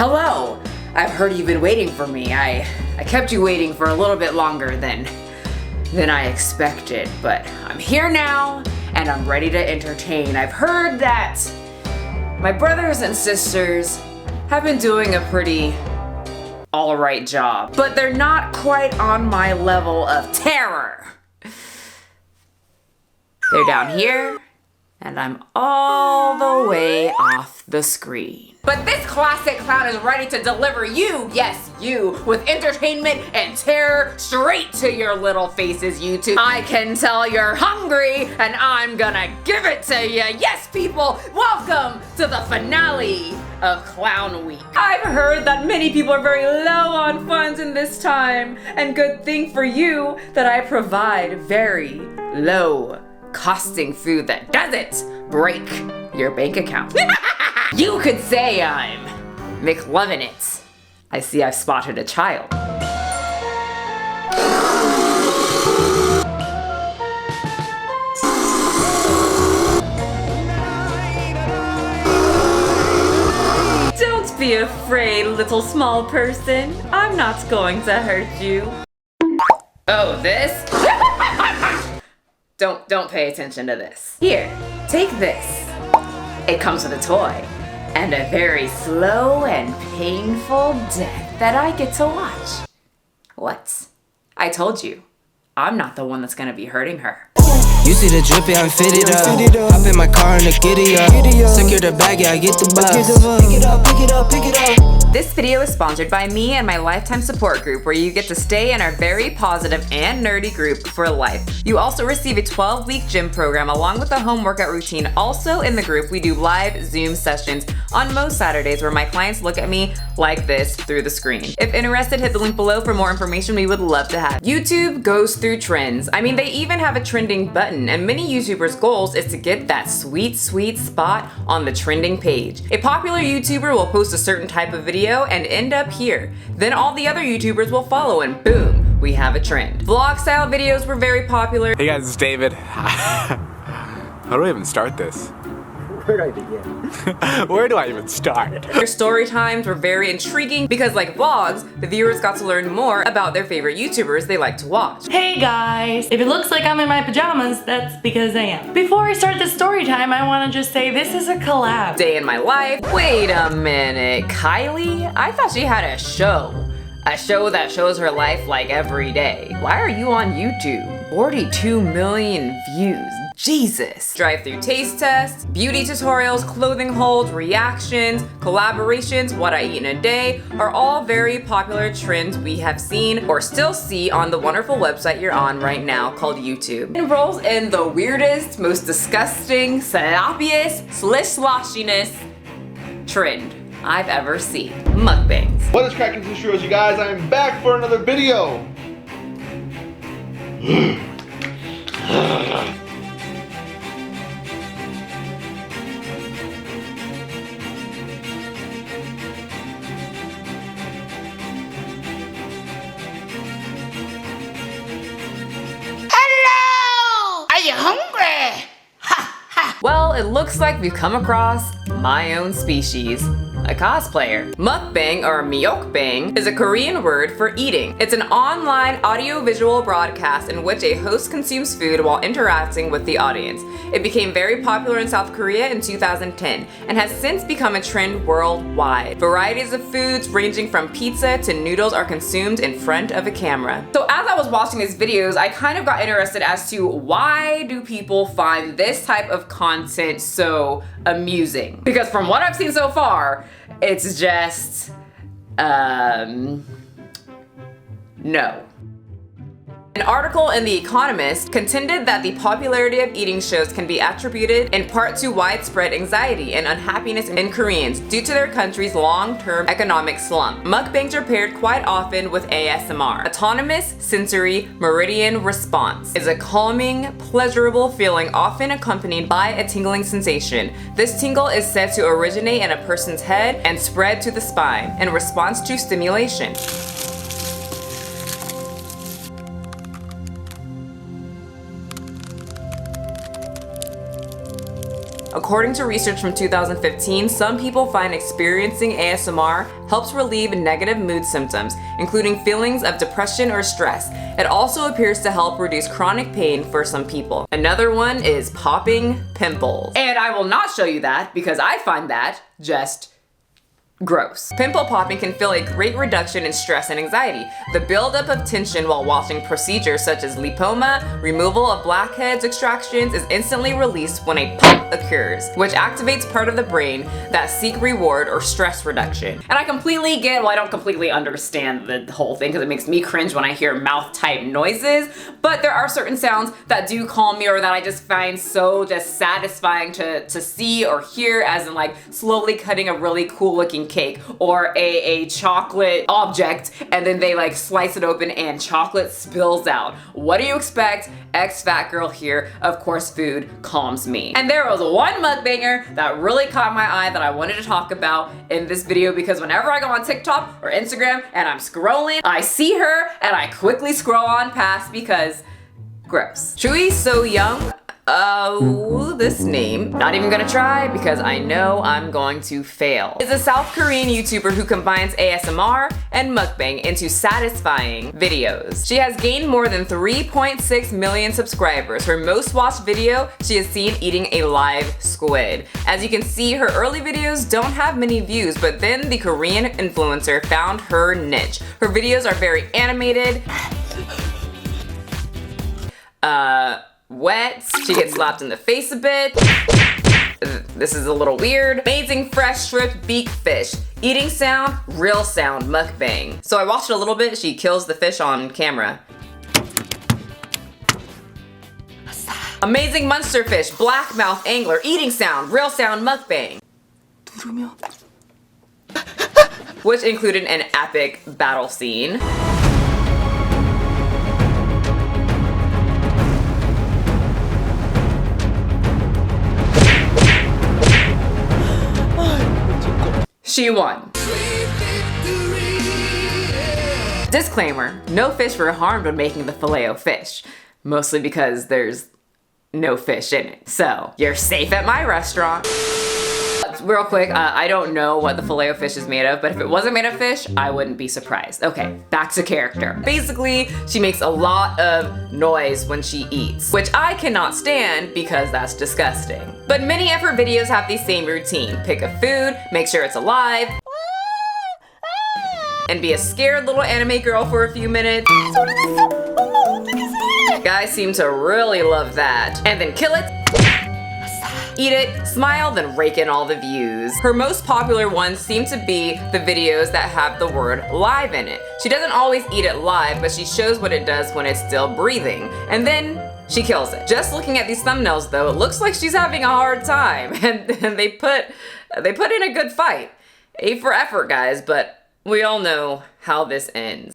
Hello! I've heard you've been waiting for me. I kept you waiting for a little bit longer than I expected, but I'm here now and I'm ready to entertain. I've heard that my brothers and sisters have been doing a pretty alright job, but they're not quite on my level of terror. They're down here, and I'm all the way off the screen. But this classic clown is ready to deliver you, yes you, with entertainment and terror straight to your little faces, YouTube. I can tell you're hungry, and I'm gonna give it to you. Yes, people, welcome to the finale of Clown Week. I've heard that many people are very low on funds in this time, and good thing for you that I provide very low costing food that doesn't break your bank account. You could say I'm McLovin' it. I see I've spotted a child. Don't be afraid, little small person. I'm not going to hurt you. Oh, this? Don't pay attention to this. Here, take this. It comes with a toy and a very slow and painful death that I get to watch. What? I told you, I'm not the one that's gonna be hurting her. You see the drippy, I'm fitted up. Hop in my car and the giddy up. Secure the bag, yeah, I get the bus. Pick it up, pick it up, pick it up. This video is sponsored by me and my lifetime support group, where you get to stay in our very positive and nerdy group for life. You also receive a 12-week gym program along with a home workout routine. Also in the group, we do live Zoom sessions on most Saturdays where my clients look at me like this through the screen. If interested, hit the link below for more information. We would love to have. YouTube goes through trends. I mean, they even have a trending button, and many YouTubers' goals is to get that sweet spot on the trending page. A popular YouTuber will post a certain type of video and end up here. Then all the other YouTubers will follow, and boom, we have a trend. Vlog style videos were very popular. Hey guys, it's David. How do I even start this? Where do I begin? Where do I even start? Their story times were very intriguing because, like vlogs, the viewers got to learn more about their favorite YouTubers they like to watch. Hey guys! If it looks like I'm in my pajamas, that's because I am. Before I start this story time, I want to just say this is a collab. Day in my life. Wait a minute, Kylie? I thought she had a show. A show that shows her life like every day. Why are you on YouTube? 42 million views. Jesus. Drive-through taste tests, beauty tutorials, clothing hauls, reactions, collaborations, what I eat in a day are all very popular trends we have seen or still see on the wonderful website you're on right now called YouTube. It rolls in the weirdest, most disgusting, sloppiest, slish-sloshiness trend I've ever seen. Mukbangs. What is cracking to the you guys? I am back for another video. Hello! Are you hungry? Ha ha! Well, it looks like we've come across my own species. A cosplayer. Mukbang, or myeokbang, is a Korean word for eating. It's an online audio-visual broadcast in which a host consumes food while interacting with the audience. It became very popular in South Korea in 2010 and has since become a trend worldwide. Varieties of foods ranging from pizza to noodles are consumed in front of a camera. So as I was watching these videos, I kind of got interested as to why do people find this type of content so amusing? Because from what I've seen so far, it's just, no. An article in The Economist contended that the popularity of eating shows can be attributed in part to widespread anxiety and unhappiness in Koreans due to their country's long-term economic slump. Mukbangs are paired quite often with ASMR. Autonomous Sensory Meridian Response is a calming, pleasurable feeling often accompanied by a tingling sensation. This tingle is said to originate in a person's head and spread to the spine in response to stimulation. According to research from 2015, some people find experiencing ASMR helps relieve negative mood symptoms, including feelings of depression or stress. It also appears to help reduce chronic pain for some people. Another one is popping pimples. And I will not show you that because I find that just gross. Pimple popping can feel a great reduction in stress and anxiety. The buildup of tension while watching procedures such as lipoma, removal of blackheads extractions is instantly released when a pop occurs, which activates part of the brain that seek reward or stress reduction. And I completely get, well, I don't completely understand the whole thing because it makes me cringe when I hear mouth type noises, but there are certain sounds that do calm me or that I just find so just satisfying to see or hear, as in like slowly cutting a really cool looking cake or a chocolate object, and then they like slice it open and chocolate spills out. What do you expect? Ex-fat girl here. Of course, food calms me. And there was one mukbanger that really caught my eye that I wanted to talk about in this video, because whenever I go on TikTok or Instagram and I'm scrolling, I see her and I quickly scroll on past because gross. SSoyoung. This name, not even gonna try because I know I'm going to fail, is a South Korean YouTuber who combines ASMR and mukbang into satisfying videos. She has gained more than 3.6 million subscribers. Her most watched video, she is seen eating a live squid. As you can see, her early videos don't have many views, but then the Korean influencer found her niche. Her videos are very animated, wet, she gets slapped in the face a bit. This is a little weird. Amazing fresh shrimp beak fish. Eating sound, real sound, mukbang. So I watched a little bit, she kills the fish on camera. Amazing monster fish, blackmouth angler, eating sound, real sound, mukbang. Which included an epic battle scene. She won. Disclaimer, no fish were harmed when making the Filet-O-Fish, mostly because there's no fish in it. So, you're safe at my restaurant. Real quick, I don't know what the Filet-O-Fish is made of, but if it wasn't made of fish, I wouldn't be surprised. Okay, back to character. Basically, she makes a lot of noise when she eats, which I cannot stand because that's disgusting. But many of her videos have the same routine. Pick a food, make sure it's alive, and be a scared little anime girl for a few minutes. Guys seem to really love that. And then kill it, eat it, smile, then rake in all the views. Her most popular ones seem to be the videos that have the word live in it. She doesn't always eat it live, but she shows what it does when it's still breathing. And then she kills it. Just looking at these thumbnails though, it looks like she's having a hard time. And they put in a good fight. A for effort, guys, but we all know how this ends.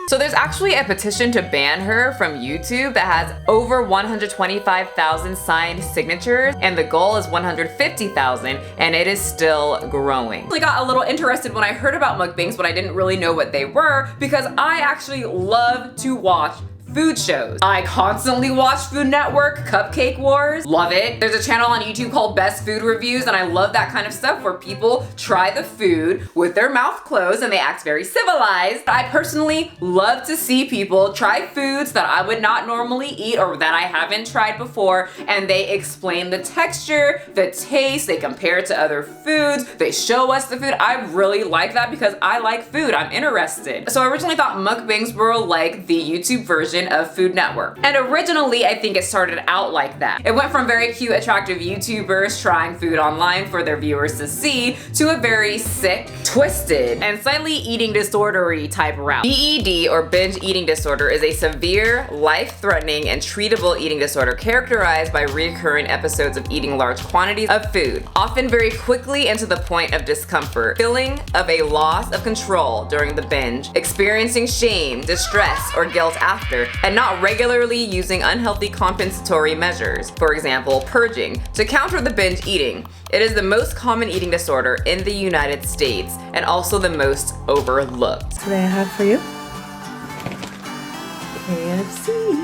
So there's actually a petition to ban her from YouTube that has over 125,000 signed signatures, and the goal is 150,000, and it is still growing. I got a little interested when I heard about mukbangs, but I didn't really know what they were, because I actually love to watch food shows. I constantly watch Food Network, Cupcake Wars, love it. There's a channel on YouTube called Best Food Reviews, and I love that kind of stuff where people try the food with their mouth closed and they act very civilized. I personally love to see people try foods that I would not normally eat or that I haven't tried before, and they explain the texture, the taste, they compare it to other foods, they show us the food. I really like that because I like food, I'm interested. So I originally thought mukbangs were like the YouTube version of Food Network. And originally, I think it started out like that. It went from very cute, attractive YouTubers trying food online for their viewers to see, to a very sick, twisted, and slightly eating disorder-y type route. BED, or binge eating disorder, is a severe, life-threatening, and treatable eating disorder characterized by recurring episodes of eating large quantities of food, often very quickly and to the point of discomfort, feeling of a loss of control during the binge, experiencing shame, distress, or guilt after, and not regularly using unhealthy compensatory measures, for example, purging, to counter the binge eating. It is the most common eating disorder in the United States and also the most overlooked. Today I have for you KFC.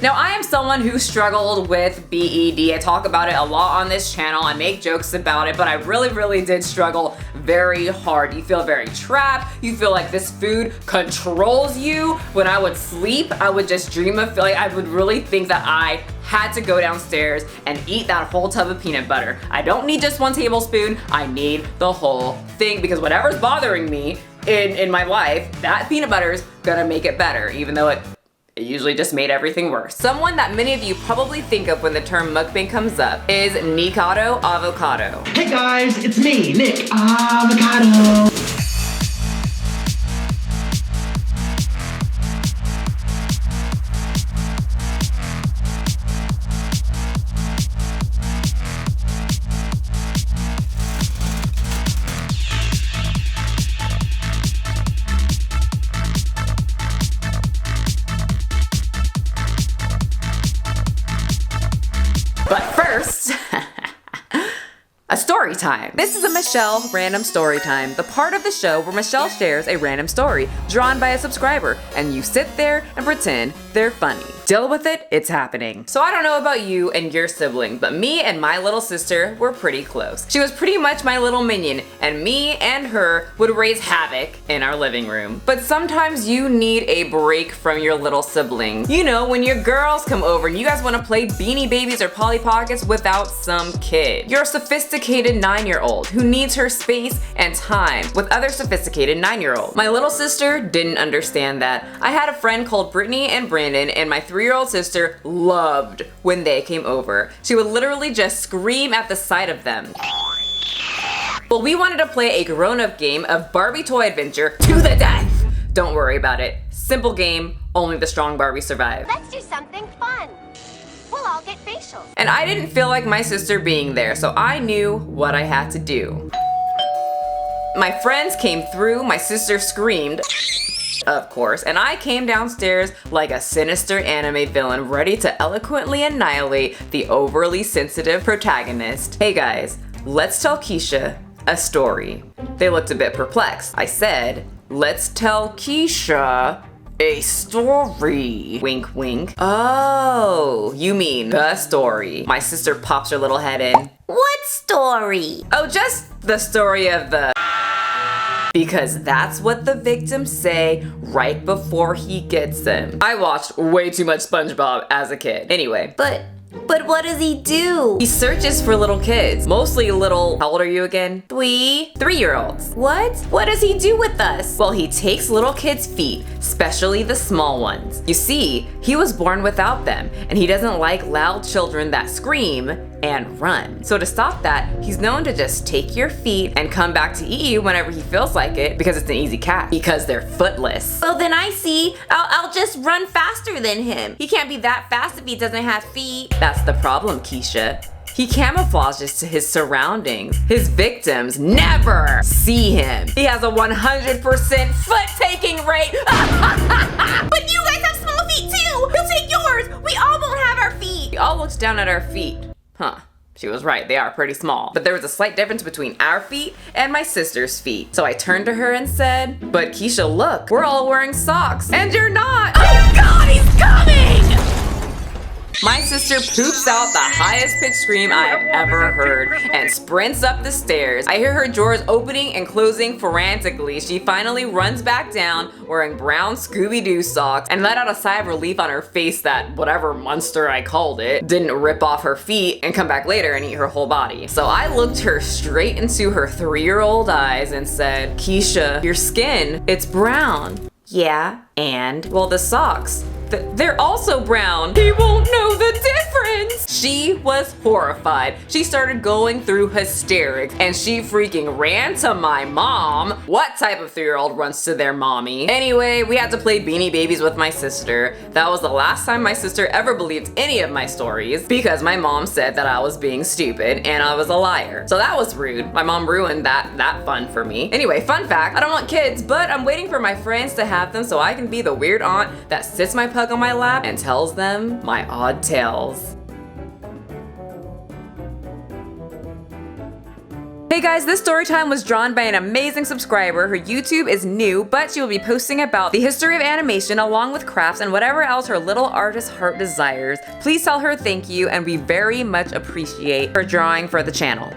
Now, I am someone who struggled with BED. I talk about it a lot on this channel. I make jokes about it, but I really did struggle very hard. You feel very trapped. You feel like this food controls you. When I would sleep, I would just dream of, like, I would really think that I had to go downstairs and eat that whole tub of peanut butter. I don't need just 1 tablespoon, I need the whole thing, because whatever's bothering me in my life, that peanut butter is gonna make it better, even though it usually just made everything worse. Someone that many of you probably think of when the term mukbang comes up is Niko Avocado. Hey guys, it's me, Nick Avocado. But first, a story time. This is a Michelle random story time, the part of the show where Michelle shares a random story drawn by a subscriber, and you sit there and pretend they're funny. Deal with it, it's happening. So I don't know about you and your sibling, but me and my little sister were pretty close. She was pretty much my little minion, and me and her would raise havoc in our living room. But sometimes you need a break from your little sibling. You know, when your girls come over and you guys want to play Beanie Babies or Polly Pockets without some kid. You're a sophisticated 9-year-old who needs her space and time with other sophisticated 9-year-olds. My little sister didn't understand that. I had a friend called Brittany and Brandon, and my 3-year-old sister loved when they came over. She would literally just scream at the sight of them. Well, we wanted to play a grown-up game of Barbie Toy Adventure to the death. Don't worry about it. Simple game, only the strong Barbie survive. Let's do something fun. We'll all get facials. And I didn't feel like my sister being there, so I knew what I had to do. My friends came through, my sister screamed, of course, and I came downstairs like a sinister anime villain ready to eloquently annihilate the overly sensitive protagonist. Hey guys, let's tell Keisha a story. They looked a bit perplexed. I said, let's tell Keisha a story. Wink, wink. Oh, you mean the story. My sister pops her little head in. What story? Oh, just the story of the... Because that's what the victims say right before he gets them. I watched way too much SpongeBob as a kid. Anyway. But what does he do? He searches for little kids. Mostly little, how old are you again? 3-year-olds. What? What does he do with us? Well, he takes little kids' feet, especially the small ones. You see, he was born without them, and he doesn't like loud children that scream and run. So to stop that, he's known to just take your feet and come back to eat you whenever he feels like it, because it's an easy catch. Because they're footless. Well, then I see. I'll just run faster than him. He can't be that fast if he doesn't have feet. That's the problem, Keisha. He camouflages to his surroundings. His victims never see him. He has a 100% foot-taking rate. But you guys have small feet too. He'll take yours. We all won't have our feet. He all looks down at our feet. Huh. She was right, they are pretty small. But there was a slight difference between our feet and my sister's feet. So I turned to her and said, but Keisha, look, we're all wearing socks. And you're not. Oh God, he's coming! My sister poops out the highest pitched scream I have ever heard and sprints up the stairs. I hear her drawers opening and closing frantically. She finally runs back down wearing brown Scooby-Doo socks and let out a sigh of relief on her face that whatever monster I called it didn't rip off her feet and come back later and eat her whole body. So I looked her straight into her 3-year-old eyes and said, Keisha, your skin, it's brown. Yeah, and? Well, the socks, they're also brown. He won't know the difference. She was horrified. She started going through hysterics and she freaking ran to my mom. What type of 3-year-old runs to their mommy? Anyway, we had to play Beanie Babies with my sister. That was the last time my sister ever believed any of my stories because my mom said that I was being stupid and I was a liar. So that was rude. My mom ruined that fun for me. Anyway, fun fact, I don't want kids, but I'm waiting for my friends to have them so I can be the weird aunt that sits my pug on my lap and tells them my odd tales. Hey guys, this story time was drawn by an amazing subscriber. Her YouTube is new, but she will be posting about the history of animation along with crafts and whatever else her little artist heart desires. Please tell her thank you, and we very much appreciate her drawing for the channel.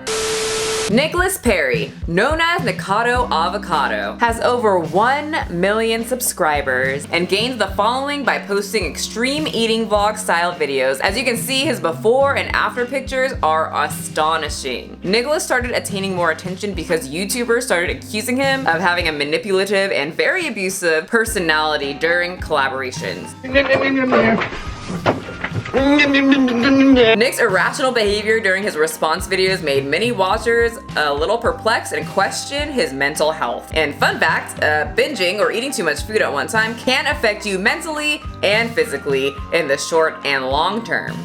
Nicholas Perry, known as Niko Avocado, has over 1 million subscribers and gains the following by posting extreme eating vlog style videos. As you can see, his before and after pictures are astonishing. Nicholas started attaining more attention because YouTubers started accusing him of having a manipulative and very abusive personality during collaborations. Nick's irrational behavior during his response videos made many watchers a little perplexed and question his mental health. And fun fact, binging or eating too much food at one time can affect you mentally and physically in the short and long term.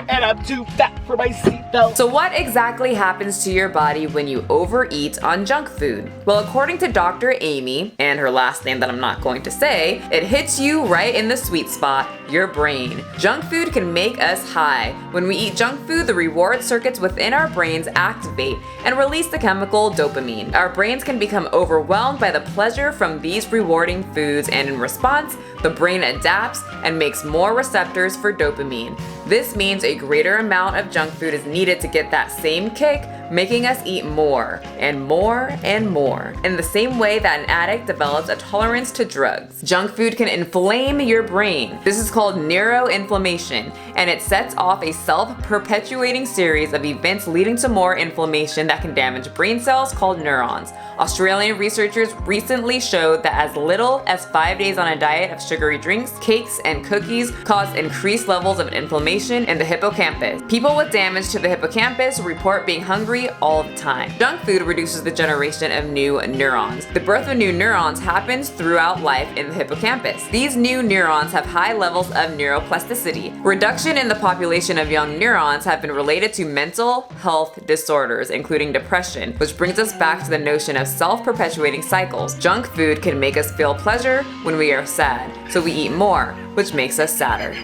And I'm too fat for my seatbelt. So what exactly happens to your body when you overeat on junk food? Well, according to Dr. Amy, and her last name that I'm not going to say, it hits you right in the sweet spot, your brain. Junk food can make us high. When we eat junk food, the reward circuits within our brains activate and release the chemical dopamine. Our brains can become overwhelmed by the pleasure from these rewarding foods, and in response, the brain adapts and makes more receptors for dopamine. This means a greater amount of junk food is needed to get that same kick, making us eat more and more and more. In the same way that an addict develops a tolerance to drugs, junk food can inflame your brain. This is called neuroinflammation, and it sets off a self-perpetuating series of events leading to more inflammation that can damage brain cells called neurons. Australian researchers recently showed that as little as 5 days on a diet of sugary drinks, cakes, and cookies cause increased levels of inflammation in the hippocampus. People with damage to the hippocampus report being hungry all the time. Junk food reduces the generation of new neurons. The birth of new neurons happens throughout life in the hippocampus. These new neurons have high levels of neuroplasticity. Reduction in the population of young neurons have been related to mental health disorders, including depression, which brings us back to the notion of self-perpetuating cycles. Junk food can make us feel pleasure when we are sad, so we eat more, which makes us sadder.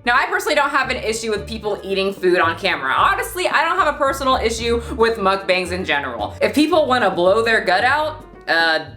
Now, I personally don't have an issue with people eating food on camera. Honestly, I don't have a personal issue with mukbangs in general. If people want to blow their gut out,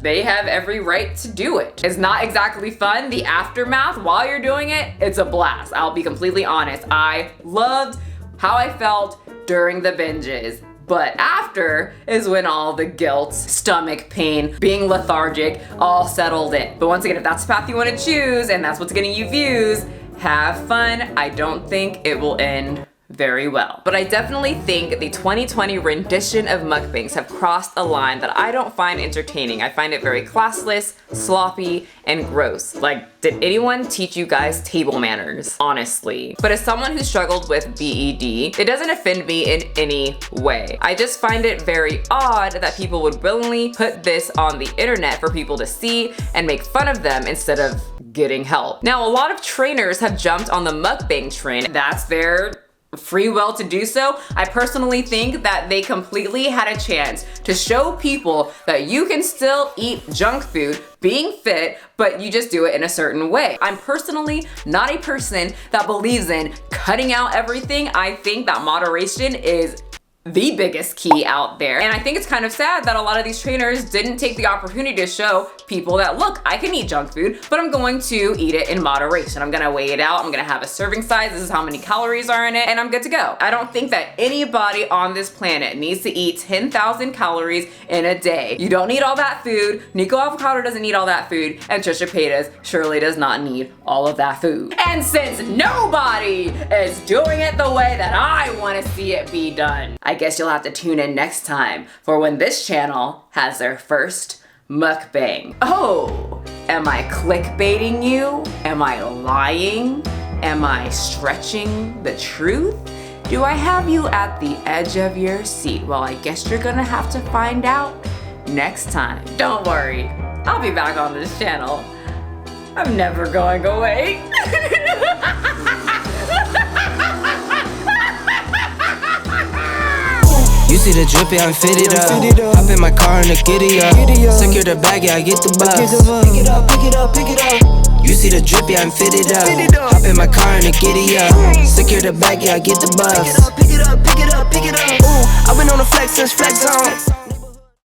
they have every right to do it. It's not exactly fun. The aftermath while you're doing it, it's a blast. I'll be completely honest. I loved how I felt during the binges. But after is when all the guilt, stomach pain, being lethargic, all settled in. But once again, if that's the path you want to choose and that's what's getting you views, have fun. I don't think it will end very well. But I definitely think the 2020 rendition of mukbangs have crossed a line that I don't find entertaining. I find it very classless, sloppy, and gross. Like, did anyone teach you guys table manners? Honestly. But as someone who struggled with BED, it doesn't offend me in any way. I just find it very odd that people would willingly put this on the internet for people to see and make fun of them instead of getting help. Now, a lot of trainers have jumped on the mukbang trend. That's their free will to do so. I personally think that they completely had a chance to show people that you can still eat junk food, being fit, but you just do it in a certain way. I'm personally not a person that believes in cutting out everything. I think that moderation is the biggest key out there. And I think it's kind of sad that a lot of these trainers didn't take the opportunity to show people that, look, I can eat junk food, but I'm going to eat it in moderation. I'm gonna weigh it out, I'm gonna have a serving size, this is how many calories are in it, and I'm good to go. I don't think that anybody on this planet needs to eat 10,000 calories in a day. You don't need all that food. Niko Avocado doesn't need all that food, and Trisha Paytas surely does not need all of that food. And since nobody is doing it the way that I wanna see it be done, I guess you'll have to tune in next time for when this channel has their first mukbang. Oh, am I clickbaiting you? Am I lying? Am I stretching the truth? Do I have you at the edge of your seat? Well, I guess you're gonna have to find out next time. Don't worry, I'll be back on this channel. I'm never going away. You see the drip, yeah, I'm fitted up. Hop in my car and the giddy up. Secure the bag, yeah, I get the bus. Pick it up, pick it up, pick it up. You see see the drip, yeah, I'm fitted up. Hop in my car and a giddy up. Secure the bag, yeah, I get the bucks. Pick it up, pick it up, pick it up, pick it up. Ooh, I've been on the flex since flex on.